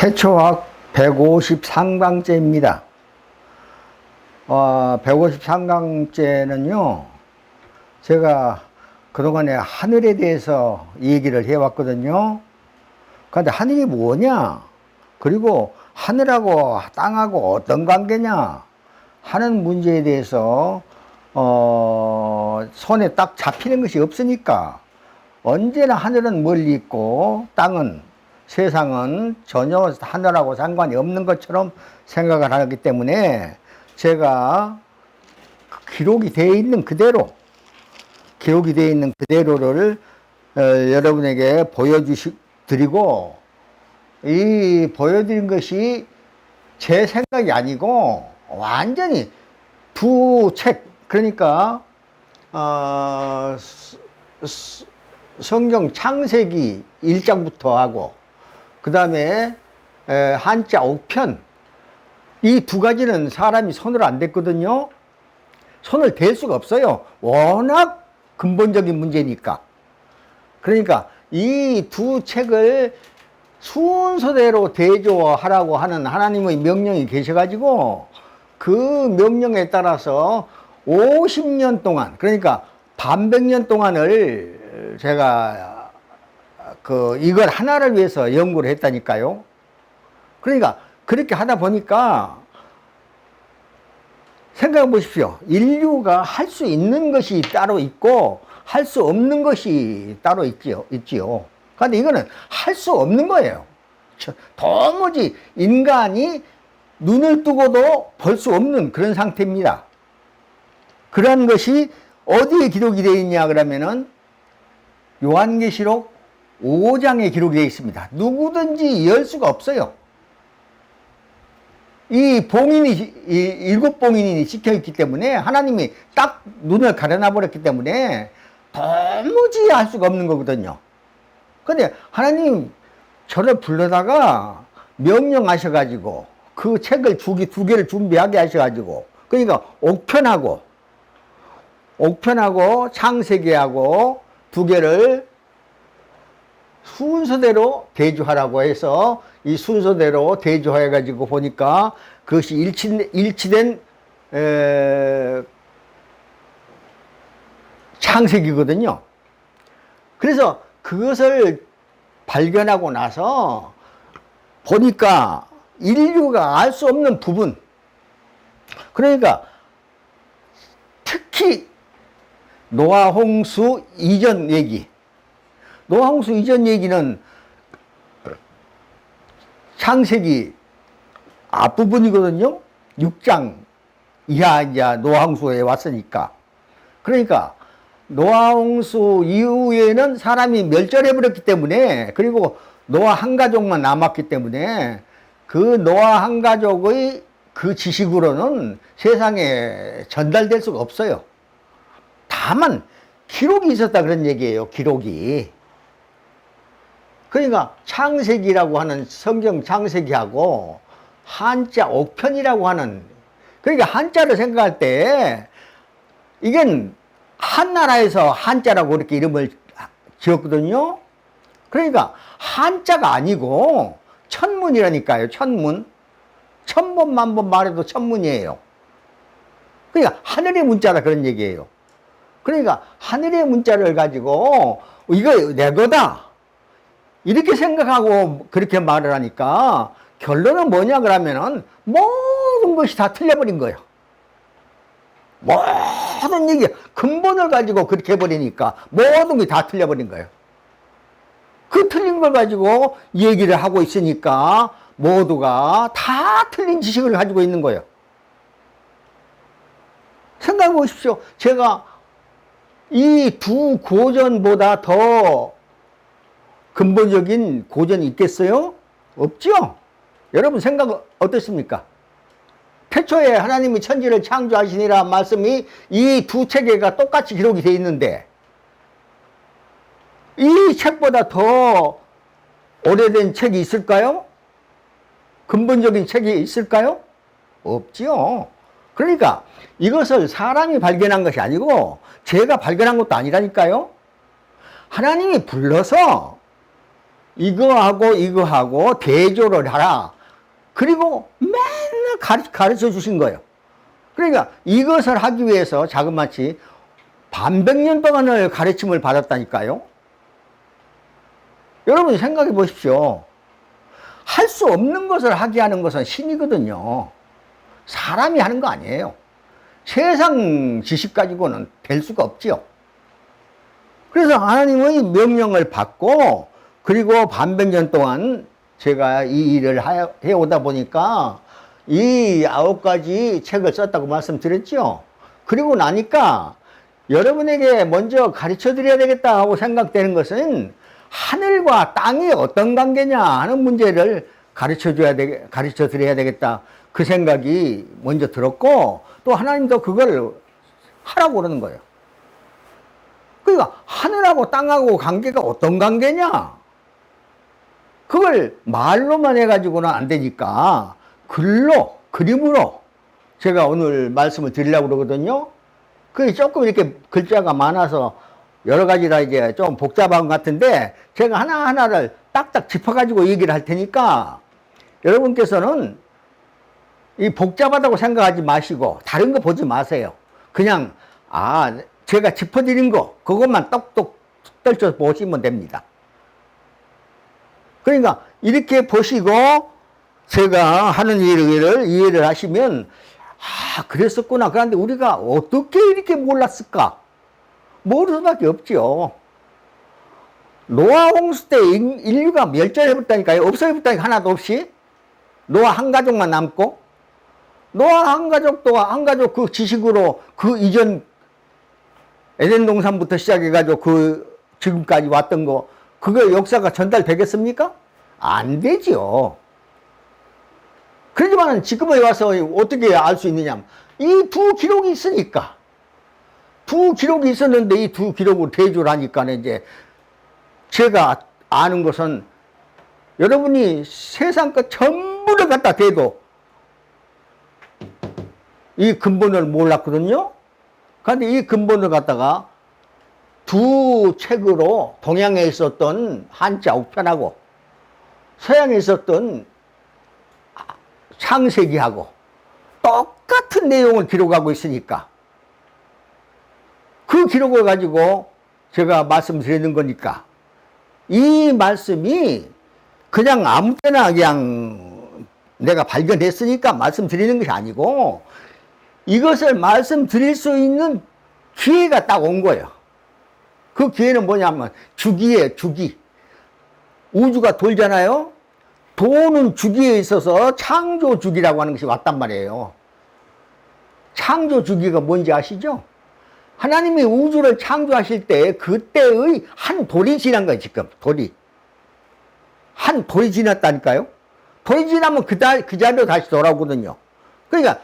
태초학 153강째입니다. 153강째는요, 제가 그동안에 하늘에 대해서 얘기를 해왔거든요. 그런데 하늘이 뭐냐? 그리고 하늘하고 땅하고 어떤 관계냐? 하는 문제에 대해서, 손에 딱 잡히는 것이 없으니까, 언제나 하늘은 멀리 있고, 세상은 전혀 하늘하고 상관이 없는 것처럼 생각을 하기 때문에 제가 기록이 되어 있는 그대로를 여러분에게 보여드리고, 이 보여드린 것이 제 생각이 아니고 완전히 두 책, 그러니까 성경 창세기 1장부터 하고 그 다음에 한자 옥편, 이 두 가지는 사람이 손을 안 댔거든요. 손을 댈 수가 없어요. 워낙 근본적인 문제니까. 그러니까 이 두 책을 순서대로 대조하라고 하는 하나님의 명령이 계셔가지고 그 명령에 따라서 50년 동안, 그러니까 반백년 동안을 제가 이걸 하나를 위해서 연구를 했다니까요. 그러니까 그렇게 하다 보니까 생각해 보십시오. 인류가 할 수 있는 것이 따로 있고 할 수 없는 것이 따로 있지요. 그런데 이거는 할 수 없는 거예요. 도무지 인간이 눈을 뜨고도 볼 수 없는 그런 상태입니다. 그러한 것이 어디에 기록이 되어 있냐 그러면은 요한계시록 5장에 기록이 되어 있습니다. 누구든지 열 수가 없어요. 이 일곱 봉인이 찍혀있기 때문에 하나님이 딱 눈을 가려놔 버렸기 때문에 도무지 할 수가 없는 거거든요. 근데 하나님 저를 불러다가 명령하셔가지고 그 책을 두 개를 준비하게 하셔가지고, 그러니까 옥편하고 창세기하고 두 개를 순서대로 대조하라고 해서 이 순서대로 대조해가지고 보니까 그것이 일치된 창세기거든요. 그래서 그것을 발견하고 나서 보니까 인류가 알 수 없는 부분, 그러니까 특히 노아 홍수 이전 얘기는 창세기 앞부분이거든요. 6장 이하 이제 노아 홍수에 왔으니까. 그러니까 노아 홍수 이후에는 사람이 멸절해 버렸기 때문에, 그리고 노아 한 가족만 남았기 때문에 그 노아 한 가족의 그 지식으로는 세상에 전달될 수가 없어요. 다만 기록이 있었다 그런 얘기예요. 기록이. 그러니까 창세기라고 하는 성경 창세기하고 한자 옥편이라고 하는, 그러니까 한자를 생각할 때 이건 한 나라에서 한자라고 이렇게 이름을 지었거든요. 그러니까 한자가 아니고 천문이라니까요. 천문. 천번 만번 말해도 천문이에요. 그러니까 하늘의 문자라 그런 얘기예요. 그러니까 하늘의 문자를 가지고 이거 내 거다 이렇게 생각하고 그렇게 말을 하니까 결론은 뭐냐 그러면은 모든 것이 다 틀려버린 거예요. 모든 얘기 근본을 가지고 그렇게 해버리니까 모든 게 다 틀려버린 거예요. 그 틀린 걸 가지고 얘기를 하고 있으니까 모두가 다 틀린 지식을 가지고 있는 거예요. 생각해 보십시오. 제가 이 두 고전보다 더 근본적인 고전이 있겠어요? 없죠? 여러분 생각 어떻습니까? 태초에 하나님이 천지를 창조하시니라 말씀이 이 두 책에가 똑같이 기록이 되어 있는데 이 책보다 더 오래된 책이 있을까요? 근본적인 책이 있을까요? 없지요. 그러니까 이것을 사람이 발견한 것이 아니고 제가 발견한 것도 아니라니까요. 하나님이 불러서 이거하고 이거하고 대조를 하라. 그리고 맨날 가르쳐 주신 거예요. 그러니까 이것을 하기 위해서 자그마치 반백년 동안을 가르침을 받았다니까요. 여러분 생각해 보십시오. 할 수 없는 것을 하게 하는 것은 신이거든요. 사람이 하는 거 아니에요. 세상 지식 가지고는 될 수가 없지요. 그래서 하나님의 명령을 받고 그리고 반백년 동안 제가 이 일을 해오다 보니까 이 9가지 책을 썼다고 말씀드렸죠. 그리고 나니까 여러분에게 먼저 가르쳐 드려야 되겠다 하고 생각되는 것은 하늘과 땅이 어떤 관계냐 하는 문제를 가르쳐 드려야 되겠다. 그 생각이 먼저 들었고, 또 하나님도 그걸 하라고 그러는 거예요. 그러니까 하늘하고 땅하고 관계가 어떤 관계냐? 그걸 말로만 해가지고는 안 되니까 글로, 그림으로 제가 오늘 말씀을 드리려고 그러거든요. 그게 조금 이렇게 글자가 많아서 여러 가지라 이제 좀 복잡한 것 같은데 제가 하나하나를 딱딱 짚어가지고 얘기를 할 테니까 여러분께서는 이 복잡하다고 생각하지 마시고 다른 거 보지 마세요. 그냥 제가 짚어드린 거 그것만 똑똑 떨쳐 보시면 됩니다. 그러니까 이렇게 보시고 제가 하는 일을 이해를 하시면 그랬었구나. 그런데 우리가 어떻게 이렇게 몰랐을까? 모를 수밖에 없죠. 노아 홍수 때 인류가 멸절해버렸다니까요. 없어져버렸다니까. 하나도 없이. 노아 한 가족만 남고, 노아 한 가족 그 지식으로 그 이전 에덴 동산부터 시작해가지고 그 지금까지 왔던 거 그거 역사가 전달되겠습니까? 안 되죠. 그렇지만 지금에 와서 어떻게 알 수 있느냐? 이 두 기록이 있으니까. 두 기록이 있었는데 이 두 기록을 대조를 하니까 이제 제가 아는 것은 여러분이 세상 것 전부를 갖다 대도 이 근본을 몰랐거든요. 그런데 이 근본을 갖다가 두 책으로 동양에 있었던 한자 우편하고 서양에 있었던 창세기하고 똑같은 내용을 기록하고 있으니까 그 기록을 가지고 제가 말씀드리는 거니까 이 말씀이 그냥 아무 때나 그냥 내가 발견했으니까 말씀드리는 것이 아니고 이것을 말씀드릴 수 있는 기회가 딱 온 거예요. 그 기회는 뭐냐면 주기예요. 주기. 우주가 돌잖아요. 도는 주기에 있어서 창조 주기라고 하는 것이 왔단 말이에요. 창조 주기가 뭔지 아시죠? 하나님이 우주를 창조하실 때 그때의 한 돌이 지난 거예요. 지금 돌이 한 돌이 지났다니까요. 돌이 지나면 그 자리로 다시 돌아오거든요. 그러니까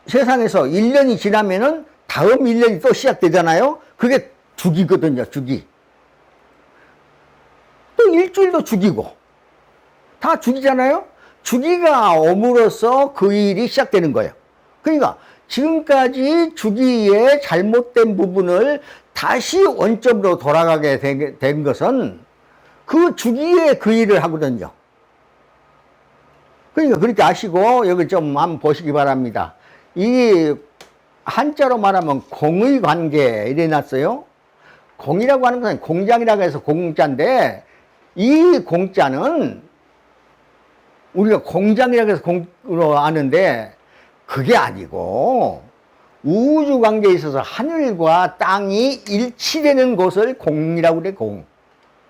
세상에서 1년이 지나면은 다음 1년이 또 시작되잖아요. 그게 주기거든요. 주기. 또 일주일도 주기고 다 주기잖아요. 주기가 옴으로써 그 일이 시작되는 거예요. 그러니까 지금까지 주기의 잘못된 부분을 다시 원점으로 돌아가게 된 것은 그 주기에 그 일을 하거든요. 그러니까 그렇게 아시고 여기 좀 한번 보시기 바랍니다. 이 한자로 말하면 공의 관계 이래 놨어요. 공이라고 하는 것은 공장이라고 해서 공자인데 이 공자는 우리가 공장이라고 해서 공으로 아는데 그게 아니고 우주 관계에 있어서 하늘과 땅이 일치되는 것을 공이라고 그래. 공.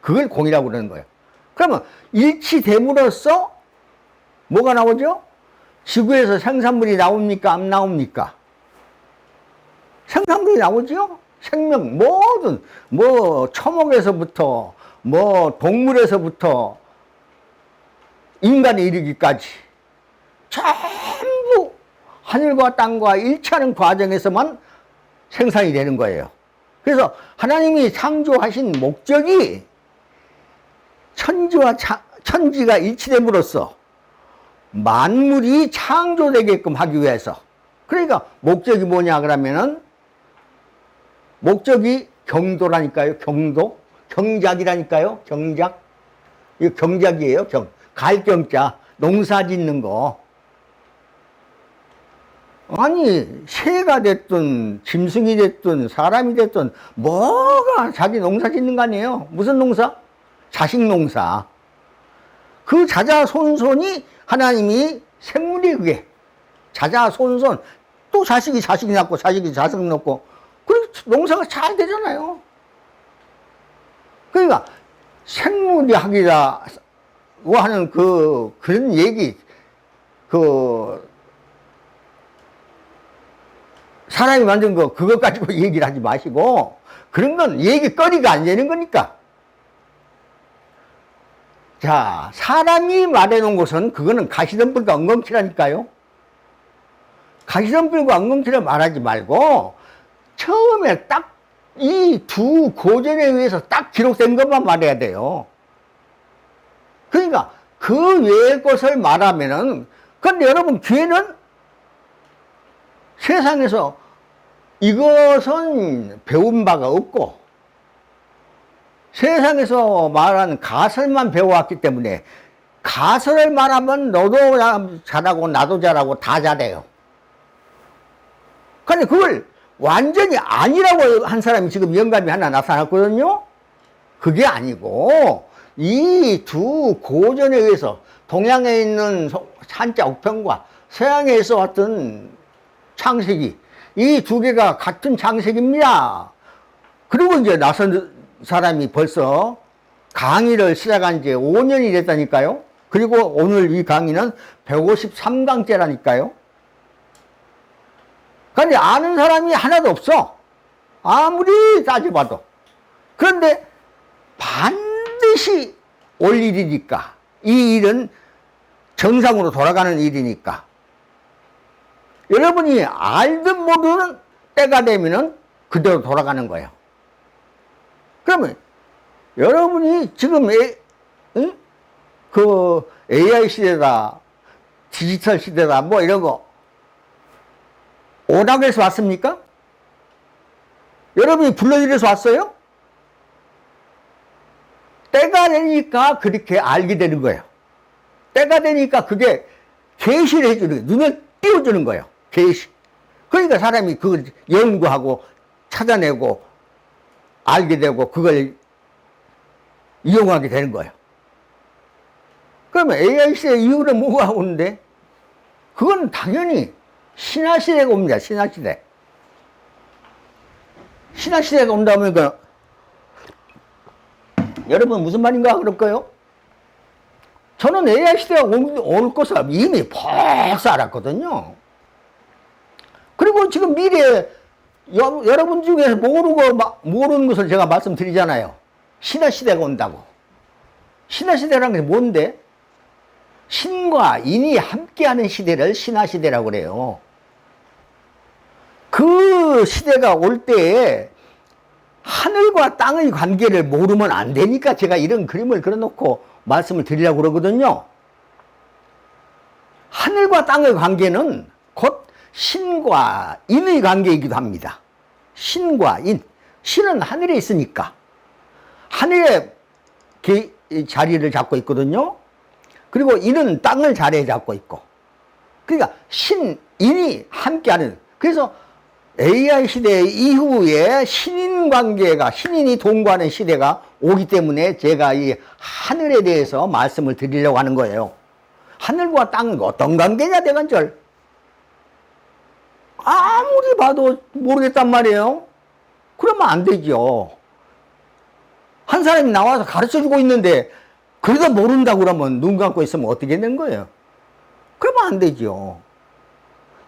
그걸 공이라고 그러는 거예요. 그러면 일치됨으로써 뭐가 나오죠? 지구에서 생산물이 나옵니까? 안 나옵니까? 생산물이 나오죠? 생명 모든 초목에서부터 동물에서부터 인간에 이르기까지 전부 하늘과 땅과 일치하는 과정에서만 생산이 되는 거예요. 그래서 하나님이 창조하신 목적이 천지가 일치됨으로써 만물이 창조되게끔 하기 위해서. 그러니까 목적이 뭐냐 그러면은 목적이 경도라니까요. 경도. 경작이라니까요. 경작. 이거 경작이에요. 갈경자. 농사 짓는 거. 아니, 새가 됐든, 짐승이 됐든, 사람이 됐든, 뭐가 자기 농사 짓는 거 아니에요? 무슨 농사? 자식 농사. 그 자자손손이 하나님이 생물이 그게. 자자손손. 또 자식이 자식 낳고, 자식이 자식 낳고. 그래서 농사가 잘 되잖아요. 그러니까, 생물이 하기라, 하는 그런 얘기, 사람이 만든 그것 가지고 얘기를 하지 마시고, 그런 건 얘기거리가 안 되는 거니까. 자, 사람이 말해놓은 것은 그거는 가시덤불과 엉겅퀴라니까요. 가시덤불과 엉겅퀴를 말하지 말고, 처음에 딱 이 두 고전에 의해서 딱 기록된 것만 말해야 돼요. 그러니까 그 외의 것을 말하면은, 그런데 여러분 귀에는 세상에서 이것은 배운 바가 없고, 세상에서 말하는 가설만 배워왔기 때문에, 가설을 말하면 너도 잘하고 나도 잘하고 다 잘해요. 근데 그걸 완전히 아니라고 한 사람이 지금 영감이 하나 나타났거든요. 그게 아니고 이 두 고전에 의해서 동양에 있는 한자 옥편과 서양에서 왔던 창세기, 이 두 개가 같은 창세기입니다. 그리고 이제 나선 사람이 벌써 강의를 시작한 지 5년이 됐다니까요. 그리고 오늘 이 강의는 153강째라니까요. 근데 아는 사람이 하나도 없어. 아무리 따져봐도. 그런데 반드시 올 일이니까. 이 일은 정상으로 돌아가는 일이니까. 여러분이 알든 모르든 때가 되면은 그대로 돌아가는 거예요. 그러면 여러분이 지금 AI 시대다, 디지털 시대다, 뭐 이런 거 오라고 해서 왔습니까? 여러분이 불러일해서 왔어요? 때가 되니까 그렇게 알게 되는 거예요. 때가 되니까 그게 계시를 해주는 거예요. 눈을 띄워주는 거예요. 계시. 그러니까 사람이 그걸 연구하고 찾아내고 알게 되고 그걸 이용하게 되는 거예요. 그러면 AI 시대 이후로 뭐가 오는데? 그건 당연히 신화시대가 옵니다. 신화시대. 신화시대가 온다면 여러분 무슨 말인가 그럴까요? 저는 AI 시대가 올 것을 이미 벌써 알았거든요. 그리고 지금 미래에 여러분 중에서 모르는 것을 제가 말씀드리잖아요. 신화시대가 온다고. 신화시대라는 게 뭔데? 신과 인이 함께하는 시대를 신화시대라고 그래요. 그 시대가 올 때에 하늘과 땅의 관계를 모르면 안 되니까 제가 이런 그림을 그려놓고 말씀을 드리려고 그러거든요. 하늘과 땅의 관계는 곧 신과 인의 관계이기도 합니다. 신과 인. 신은 하늘에 있으니까 하늘에 자리를 잡고 있거든요. 그리고 인은 땅을 자리에 잡고 있고. 그러니까 신, 인이 함께하는. 그래서 AI 시대 이후에 신인 관계가, 신인이 동거하는 시대가 오기 때문에 제가 이 하늘에 대해서 말씀을 드리려고 하는 거예요. 하늘과 땅은 어떤 관계냐, 대관절. 아무리 봐도 모르겠단 말이에요. 그러면 안 되죠. 한 사람이 나와서 가르쳐 주고 있는데, 그래도 모른다고 그러면 눈 감고 있으면 어떻게 된 거예요? 그러면 안 되죠.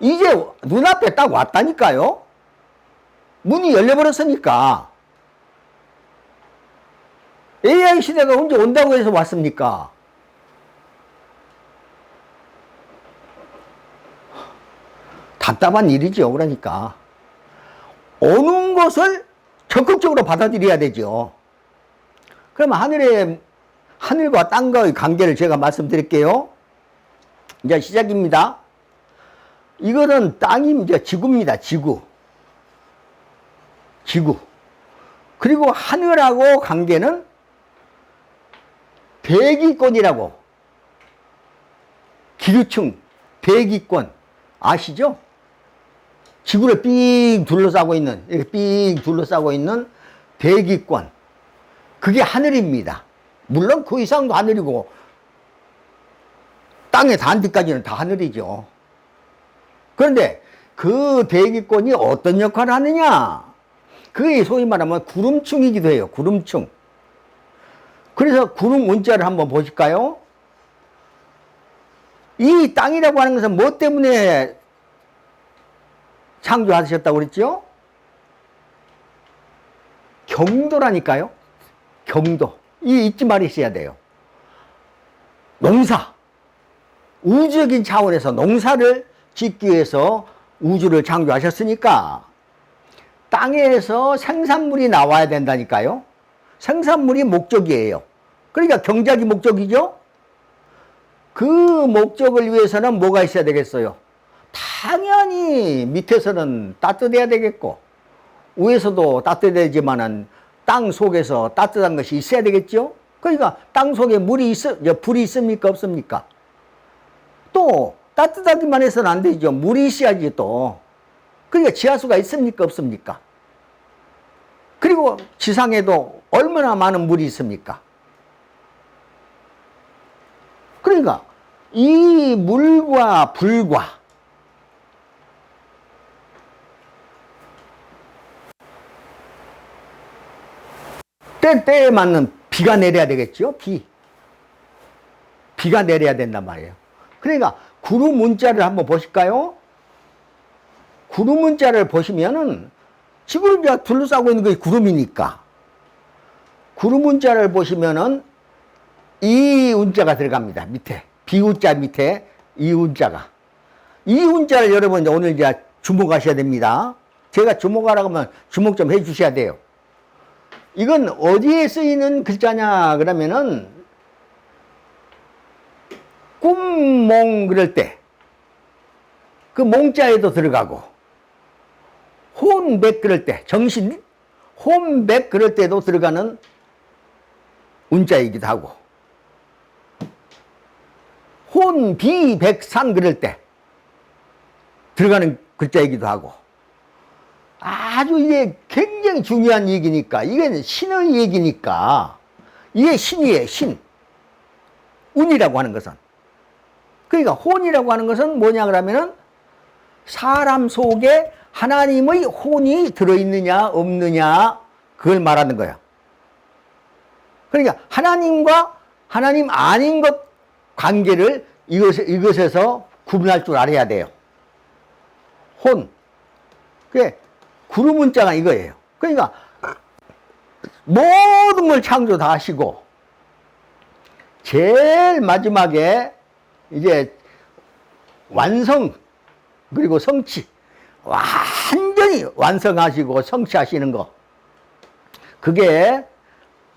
이제 눈앞에 딱 왔다니까요. 문이 열려버렸으니까. AI 시대가 언제 온다고 해서 왔습니까? 답답한 일이죠. 그러니까 오는 것을 적극적으로 받아들여야 되죠. 그러면 하늘과 땅과의 관계를 제가 말씀드릴게요. 이제 시작입니다. 이거는 땅입니다. 지구입니다. 지구. 그리고 하늘하고 관계는 대기권이라고. 기류층, 대기권. 아시죠? 지구를 삥 둘러싸고 있는, 이렇게 삥 둘러싸고 있는 대기권. 그게 하늘입니다. 물론 그 이상도 하늘이고, 땅에 닿은 데까지는 다 하늘이죠. 그런데 그 대기권이 어떤 역할을 하느냐? 그게 소위 말하면 구름층이기도 해요. 구름층. 그래서 구름 문자를 한번 보실까요? 이 땅이라고 하는 것은 뭐 때문에 창조하셨다고 그랬죠? 경도라니까요. 경도. 이 잊지 말으셔야 돼요. 농사. 우주적인 차원에서 농사를 짓기 위해서 우주를 창조하셨으니까 땅에서 생산물이 나와야 된다니까요. 생산물이 목적이에요. 그러니까 경작이 목적이죠. 그 목적을 위해서는 뭐가 있어야 되겠어요? 당연히 밑에서는 따뜻해야 되겠고 위에서도 따뜻해지만은 땅 속에서 따뜻한 것이 있어야 되겠죠. 그러니까 땅 속에 불이 있습니까? 없습니까? 또 따뜻하기만 해서는 안 되죠. 물이 있어야지 또. 그러니까 지하수가 있습니까? 없습니까? 그리고 지상에도 얼마나 많은 물이 있습니까? 그러니까 이 물과 불과 때에 맞는 비가 내려야 되겠죠. 비가 내려야 된단 말이에요. 그러니까 구름 문자를 한번 보실까요? 구름 문자를 보시면은 지구를 둘러싸고 있는 게 구름이니까 구름 문자를 보시면은 이 운자가 들어갑니다. 밑에 비운자 밑에 이 운자가 이 운자를 여러분 오늘 이제 주목하셔야 됩니다. 제가 주목하라고 하면 주목 좀 해주셔야 돼요. 이건 어디에 쓰이는 글자냐 그러면은 꿈몽 그럴 때 그 몽자에도 들어가고 혼백 그럴 때 정신 혼백 그럴 때도 들어가는 운자이기도 하고 혼비백산 그럴 때 들어가는 글자이기도 하고 아주 이게 굉장히 중요한 얘기니까 이게 신의 얘기니까 이게 신이에요. 신 운이라고 하는 것은 그러니까 혼이라고 하는 것은 뭐냐 그러면은 사람 속에 하나님의 혼이 들어있느냐 없느냐 그걸 말하는 거야. 그러니까 하나님과 하나님 아닌 것 관계를 이것에서 구분할 줄 알아야 돼요. 혼. 그게 구름 문자가 이거예요. 그러니까 모든 걸 창조 다 하시고 제일 마지막에 이제 완성 그리고 성취 완전히 완성하시고 성취하시는 거 그게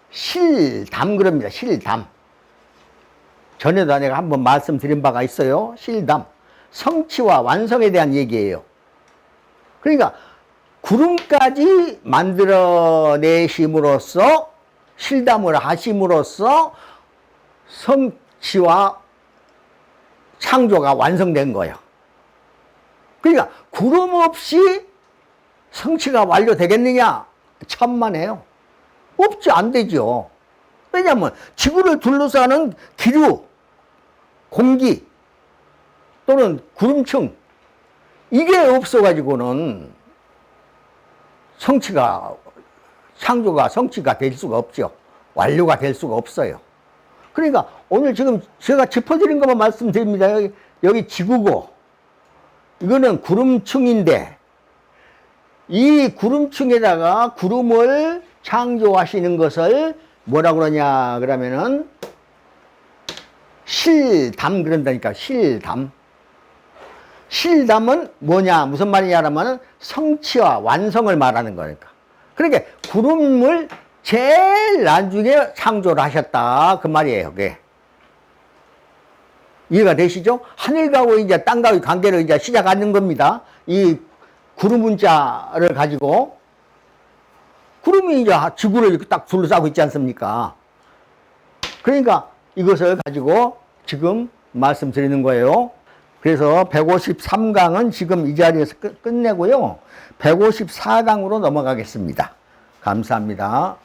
실담 그럽니다. 실담. 전에도 내가 한번 말씀드린 바가 있어요. 실담. 성취와 완성에 대한 얘기예요. 그러니까 구름까지 만들어내심으로써 실담을 하심으로써 성취와 창조가 완성된 거예요. 그러니까 구름 없이 성취가 완료되겠느냐? 천만에요. 없지, 안 되죠. 왜냐하면 지구를 둘러싸는 기류, 공기 또는 구름층 이게 없어가지고는 창조가 성취가 될 수가 없죠. 완료가 될 수가 없어요. 그러니까 오늘 지금 제가 짚어드린 것만 말씀드립니다. 여기 지구고 이거는 구름층인데 이 구름층에다가 구름을 창조하시는 것을 뭐라고 그러냐 그러면은 실담 그런다니까. 실담. 실담은 뭐냐 무슨 말이냐라면은 성취와 완성을 말하는 거니까. 그러니까 구름을 제일 나중에 창조를 하셨다 그 말이에요. 그게 이해가 되시죠? 하늘하고 이제 땅과의 관계를 이제 시작하는 겁니다. 이 구름 문자를 가지고 구름이 이제 지구를 이렇게 딱 둘러싸고 있지 않습니까? 그러니까 이것을 가지고 지금 말씀드리는 거예요. 그래서 153강은 지금 이 자리에서 끝내고요. 154강으로 넘어가겠습니다. 감사합니다.